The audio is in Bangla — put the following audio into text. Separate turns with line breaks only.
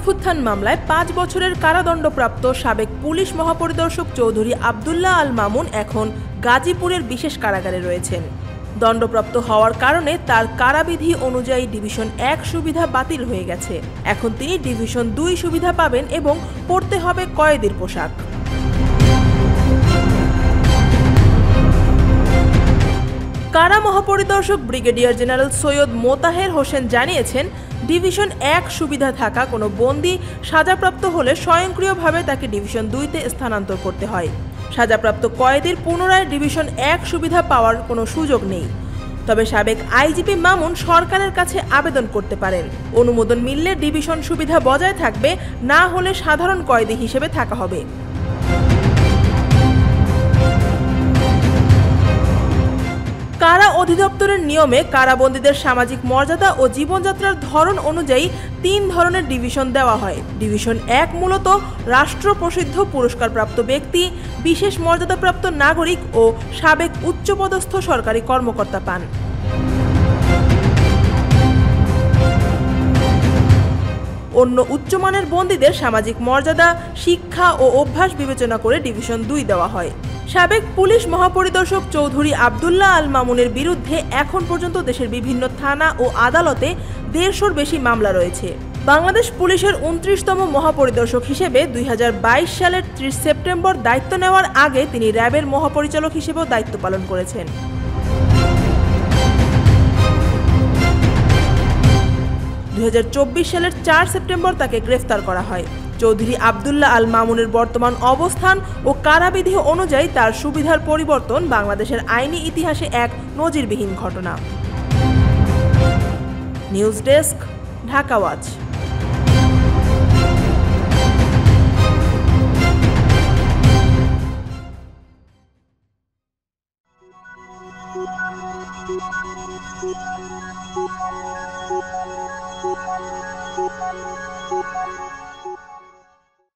গণঅভ্যুত্থান মামলায় ৫ বছরের কারাদণ্ডপ্রাপ্ত সাবেক পুলিশ মহাপরিদর্শক চৌধুরী আব্দুল্লাহ আল মামুন এখন গাজীপুরের বিশেষ কারাগারে রয়েছেন। দণ্ডপ্রাপ্ত হওয়ার কারণে তার কারাবিধি অনুযায়ী ডিভিশন ১ সুবিধা বাতিল হয়ে গেছে। এখন তিনি ডিভিশন ২ সুবিধা পাবেন এবং পরতে হবে কয়েদির পোশাক। কারা মহাপরিদর্শক ব্রিগেডিয়ার জেনারেল সৈয়দ মোতাহের হোসেন জানিয়েছেন, ডিভিশন ১ সুবিধা থাকা কোনো বন্দী সাজাপ্রাপ্ত হলে স্বয়ংক্রিয়ভাবে তাকে ডিভিশন ২-তে স্থানান্তর করতে হয়। সাজাপ্রাপ্ত কয়েদির পুনরায় ডিভিশন ১ সুবিধা পাওয়ার কোনো সুযোগ নেই। তবে সাবেক আইজিপি মামুন সরকারের কাছে আবেদন করতে পারেন। অনুমোদন মিললে ডিভিশন সুবিধা বজায় থাকবে, না হলে সাধারণ কয়েদি হিসেবে থাকা হবে। কারা অধিদপ্তরের নিয়মে কারাবন্দীদের সামাজিক মর্যাদা ও জীবনযাত্রার ধরন অনুযায়ী ৩ ধরনের ডিভিশন দেওয়া হয়। ডিভিশন ১ মূলত রাষ্ট্রপ্রসিদ্ধ পুরস্কারপ্রাপ্ত ব্যক্তি, বিশেষ মর্যাদাপ্রাপ্ত নাগরিক ও সাবেক উচ্চপদস্থ সরকারি কর্মকর্তা পান। অন্য উচ্চমানের বন্দীদের সামাজিক মর্যাদা, শিক্ষা ও অভ্যাস বিবেচনা করে ডিভিশন ২ দেওয়া হয়। সাবেক পুলিশ মহাপরিদর্শক চৌধুরী আব্দুল্লাহ আল মামুনের বিরুদ্ধে এখন পর্যন্ত দেশের বিভিন্ন থানা ও আদালতে ১৫০'র বেশি মামলা রয়েছে। বাংলাদেশ পুলিশের ২৯তম মহাপরিদর্শক হিসেবে ২০২২ সালের ৩০ সেপ্টেম্বর দায়িত্ব নেওয়ার আগে তিনি র্যাবের মহাপরিচালক হিসেবেও দায়িত্ব পালন করেছেন। ২০২৪ সালের ৪ সেপ্টেম্বর তাকে গ্রেফতার করা হয়। চৌধুরী আব্দুল্লাহ আল মামুনের বর্তমান অবস্থান ও কারাবিধি অনুযায়ী তার সুবিধার পরিবর্তন বাংলাদেশের আইনি ইতিহাসে এক নজিরবিহীন ঘটনা। News desk, Dhaka watch.
Thank you.